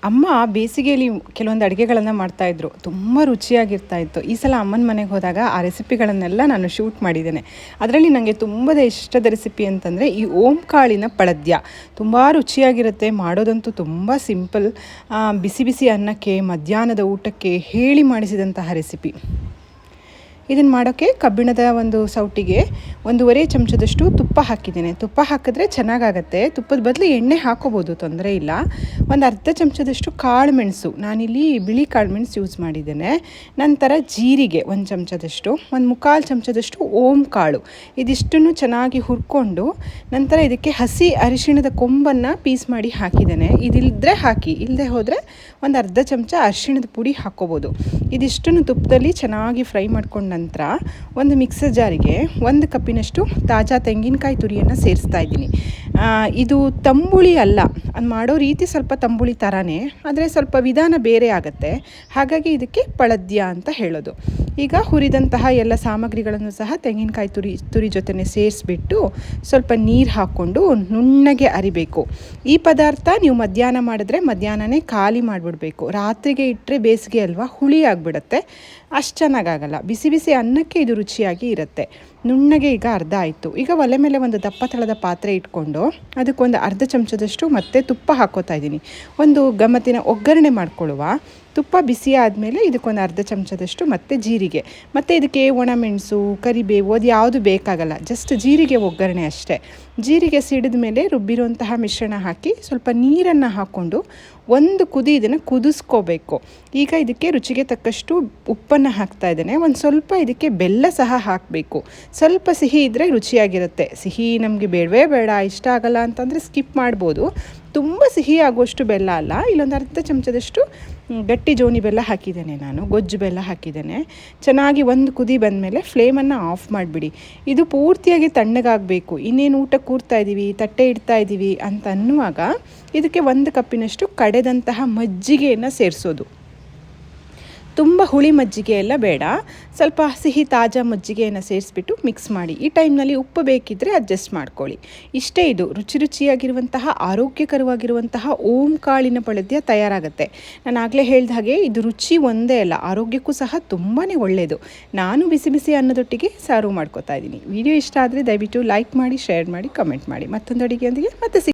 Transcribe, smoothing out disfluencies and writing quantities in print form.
ಅಮ್ಮ ಬೇಸಿಗೆಯಲ್ಲಿ ಕೆಲವೊಂದು ಅಡುಗೆಗಳನ್ನು ಮಾಡ್ತಾಯಿದ್ರು. ತುಂಬ ರುಚಿಯಾಗಿರ್ತಾಯಿತ್ತು. ಈ ಸಲ ಅಮ್ಮನ ಮನೆಗೆ ಹೋದಾಗ ಆ ರೆಸಿಪಿಗಳನ್ನೆಲ್ಲ ನಾನು ಶೂಟ್ ಮಾಡಿದ್ದೇನೆ. ಅದರಲ್ಲಿ ನನಗೆ ತುಂಬ ಇಷ್ಟದ ರೆಸಿಪಿ ಅಂತಂದರೆ ಈ ಓಂಕಾಳಿನ ಪಳದ್ಯ. ತುಂಬ ರುಚಿಯಾಗಿರುತ್ತೆ, ಮಾಡೋದಂತೂ ತುಂಬ ಸಿಂಪಲ್. ಬಿಸಿ ಬಿಸಿ ಅನ್ನಕ್ಕೆ, ಮಧ್ಯಾಹ್ನದ ಊಟಕ್ಕೆ ಹೇಳಿ ಮಾಡಿಸಿದಂತಹ ರೆಸಿಪಿ. ಇದನ್ನು ಮಾಡೋಕ್ಕೆ ಕಬ್ಬಿಣದ ಒಂದು ಸೌಟಿಗೆ 1.5 ಚಮಚದಷ್ಟು ತುಪ್ಪ ಹಾಕಿದ್ದೇನೆ. ತುಪ್ಪ ಹಾಕಿದ್ರೆ ಚೆನ್ನಾಗಾಗತ್ತೆ. ತುಪ್ಪದ ಬದಲು ಎಣ್ಣೆ ಹಾಕೋಬೋದು, ತೊಂದರೆ ಇಲ್ಲ. ಒಂದು ಅರ್ಧ ಚಮಚದಷ್ಟು ಕಾಳು ಮೆಣಸು, ನಾನಿಲ್ಲಿ ಬಿಳಿ ಕಾಳು ಮೆಣಸು ಯೂಸ್ ಮಾಡಿದ್ದೇನೆ. ನಂತರ ಜೀರಿಗೆ 1 ಚಮಚದಷ್ಟು, 1/4 ಚಮಚದಷ್ಟು ಓಂಕಾಳು. ಇದಿಷ್ಟನ್ನು ಚೆನ್ನಾಗಿ ಹುರ್ಕೊಂಡು ನಂತರ ಇದಕ್ಕೆ ಹಸಿ ಅರಿಶಿಣದ ಕೊಂಬನ್ನು ಪೀಸ್ ಮಾಡಿ ಹಾಕಿದ್ದೇನೆ. ಇದಿಲ್ಲದ್ರೆ ಹಾಕಿ, ಇಲ್ಲದೆ ಹೋದರೆ ಒಂದು ಅರ್ಧ ಚಮಚ ಅರಿಶಿಣದ ಪುಡಿ ಹಾಕ್ಕೋಬೋದು. ಇದಿಷ್ಟನ್ನು ತುಪ್ಪದಲ್ಲಿ ಚೆನ್ನಾಗಿ ಫ್ರೈ ಮಾಡ್ಕೊಂಡು ನಂತರ ಒಂದು ಮಿಕ್ಸರ್ ಜಾರಿಗೆ 1 ಕಪ್ಪಿನಷ್ಟು ತಾಜಾ ತೆಂಗಿನಕಾಯಿ ತುರಿಯನ್ನು ಸೇರಿಸ್ತಾ ಇದ್ದೀನಿ. ಇದು ತಂಬುಳಿ ಅಲ್ಲ, ಅದು ಮಾಡೋ ರೀತಿ ಸ್ವಲ್ಪ ತಂಬುಳಿ ಥರನೇ, ಆದರೆ ಸ್ವಲ್ಪ ವಿಧಾನ ಬೇರೆ ಆಗುತ್ತೆ. ಹಾಗಾಗಿ ಇದಕ್ಕೆ ಪಳದ್ಯ ಅಂತ ಹೇಳೋದು. ಈಗ ಹುರಿದಂತಹ ಎಲ್ಲ ಸಾಮಗ್ರಿಗಳನ್ನು ಸಹ ತೆಂಗಿನಕಾಯಿ ತುರಿ ಜೊತೆನೆ ಸೇರಿಸ್ಬಿಟ್ಟು ಸ್ವಲ್ಪ ನೀರು ಹಾಕ್ಕೊಂಡು ನುಣ್ಣಗೆ ಅರಿಬೇಕು. ಈ ಪದಾರ್ಥ ನೀವು ಮಧ್ಯಾಹ್ನ ಮಾಡಿದ್ರೆ ಮಧ್ಯಾಹ್ನನೇ ಖಾಲಿ ಮಾಡಿಬಿಡ್ಬೇಕು. ರಾತ್ರಿಗೆ ಇಟ್ಟರೆ ಬೇಸಿಗೆ ಅಲ್ವಾ, ಹುಳಿ ಆಗಿಬಿಡುತ್ತೆ, ಅಷ್ಟು ಚೆನ್ನಾಗಾಗಲ್ಲ. ಬಿಸಿ ಬಿಸಿ ಅನ್ನಕ್ಕೆ ಇದು ರುಚಿಯಾಗಿ ಇರುತ್ತೆ. ನುಣ್ಣಗೆ ಈಗ ಅರ್ಧ ಆಯಿತು. ಈಗ ಒಲೆ ಮೇಲೆ ಒಂದು ದಪ್ಪ ತಳದ ಪಾತ್ರೆ ಇಟ್ಕೊಂಡು ಅದಕ್ಕೊಂದು ಅರ್ಧ ಚಮಚದಷ್ಟು ಮತ್ತೆ ತುಪ್ಪ ಹಾಕ್ಕೋತಾ ಇದ್ದೀನಿ. ಒಂದು ಗಮ್ಮತ್ತಿನ ಒಗ್ಗರಣೆ ಮಾಡ್ಕೊಳ್ಳುವ. ತುಪ್ಪ ಬಿಸಿ ಆದಮೇಲೆ ಇದಕ್ಕೊಂದು ಅರ್ಧ ಚಮಚದಷ್ಟು ಮತ್ತು ಜೀರಿಗೆ, ಮತ್ತು ಇದಕ್ಕೆ ಒಣಮೆಣಸು, ಕರಿಬೇವು ಅದು ಯಾವುದು ಬೇಕಾಗಲ್ಲ, ಜಸ್ಟ್ ಜೀರಿಗೆ ಒಗ್ಗರಣೆ ಅಷ್ಟೇ. ಜೀರಿಗೆ ಸಿಡಿದ ಮೇಲೆ ರುಬ್ಬಿರುವಂತಹ ಮಿಶ್ರಣ ಹಾಕಿ ಸ್ವಲ್ಪ ನೀರನ್ನು ಹಾಕ್ಕೊಂಡು ಒಂದು ಕುದಿ ಇದನ್ನು ಕುದಿಸ್ಕೋಬೇಕು. ಈಗ ಇದಕ್ಕೆ ರುಚಿಗೆ ತಕ್ಕಷ್ಟು ಉಪ್ಪನ್ನು ಹಾಕ್ತಾ ಇದ್ದೇನೆ. ಒಂದು ಸ್ವಲ್ಪ ಇದಕ್ಕೆ ಬೆಲ್ಲ ಸಹ ಹಾಕಬೇಕು. ಸ್ವಲ್ಪ ಸಿಹಿ ಇದ್ದರೆ ರುಚಿಯಾಗಿರುತ್ತೆ. ಸಿಹಿ ನಮಗೆ ಬೇಡವೇ ಬೇಡ, ಇಷ್ಟ ಆಗಲ್ಲ ಅಂತಂದರೆ ಸ್ಕಿಪ್ ಮಾಡ್ಬೋದು. ತುಂಬ ಸಿಹಿ ಆಗುವಷ್ಟು ಬೆಲ್ಲ ಅಲ್ಲ. ಇಲ್ಲೊಂದು ಅರ್ಧ ಚಮಚದಷ್ಟು ಗಟ್ಟಿ ಜೋನಿ ಬೆಲ್ಲ ಹಾಕಿದ್ದೇನೆ, ನಾನು ಗೊಜ್ಜು ಬೆಲ್ಲ ಹಾಕಿದ್ದೇನೆ. ಚೆನ್ನಾಗಿ ಒಂದು ಕುದಿ ಬಂದಮೇಲೆ ಫ್ಲೇಮನ್ನು ಆಫ್ ಮಾಡಿಬಿಡಿ. ಇದು ಪೂರ್ತಿಯಾಗಿ ತಣ್ಣಗಾಗಬೇಕು. ಇನ್ನೇನು ಊಟ ಕೂರ್ತಾ ಇದ್ದೀವಿ, ತಟ್ಟೆ ಇಡ್ತಾ ಇದ್ದೀವಿ ಅಂತ ಅನ್ನುವಾಗ ಇದಕ್ಕೆ 1 ಕಪ್ಪಿನಷ್ಟು ಕಡೆದಂತಹ ಮಜ್ಜಿಗೆಯನ್ನು ಸೇರಿಸೋದು. ತುಂಬ ಹುಳಿ ಮಜ್ಜಿಗೆ ಎಲ್ಲ ಬೇಡ, ಸ್ವಲ್ಪ ಸಿಹಿ ತಾಜಾ ಮಜ್ಜಿಗೆಯನ್ನು ಸೇರಿಸ್ಬಿಟ್ಟು ಮಿಕ್ಸ್ ಮಾಡಿ. ಈ ಟೈಮ್ನಲ್ಲಿ ಉಪ್ಪು ಬೇಕಿದ್ದರೆ ಅಡ್ಜಸ್ಟ್ ಮಾಡ್ಕೊಳ್ಳಿ. ಇಷ್ಟೇ, ಇದು ರುಚಿಯಾಗಿರುವಂತಹ ಆರೋಗ್ಯಕರವಾಗಿರುವಂತಹ ಓಂಕಾಳಿನ ಪಳದ್ಯ ತಯಾರಾಗುತ್ತೆ. ನಾನು ಆಗಲೇ ಹೇಳಿದ ಹಾಗೆ ಇದು ರುಚಿ ಒಂದೇ ಅಲ್ಲ, ಆರೋಗ್ಯಕ್ಕೂ ಸಹ ತುಂಬಾ ಒಳ್ಳೆಯದು. ನಾನು ಬಿಸಿ ಬಿಸಿ ಅನ್ನದೊಟ್ಟಿಗೆ ಸರ್ವ್ ಮಾಡ್ಕೋತಾ ಇದ್ದೀನಿ. ವಿಡಿಯೋ ಇಷ್ಟ ಆದರೆ ದಯವಿಟ್ಟು ಲೈಕ್ ಮಾಡಿ, ಶೇರ್ ಮಾಡಿ, ಕಮೆಂಟ್ ಮಾಡಿ. ಮತ್ತೊಂದು ಅಡುಗೆಯೊಂದಿಗೆ ಮತ್ತೆ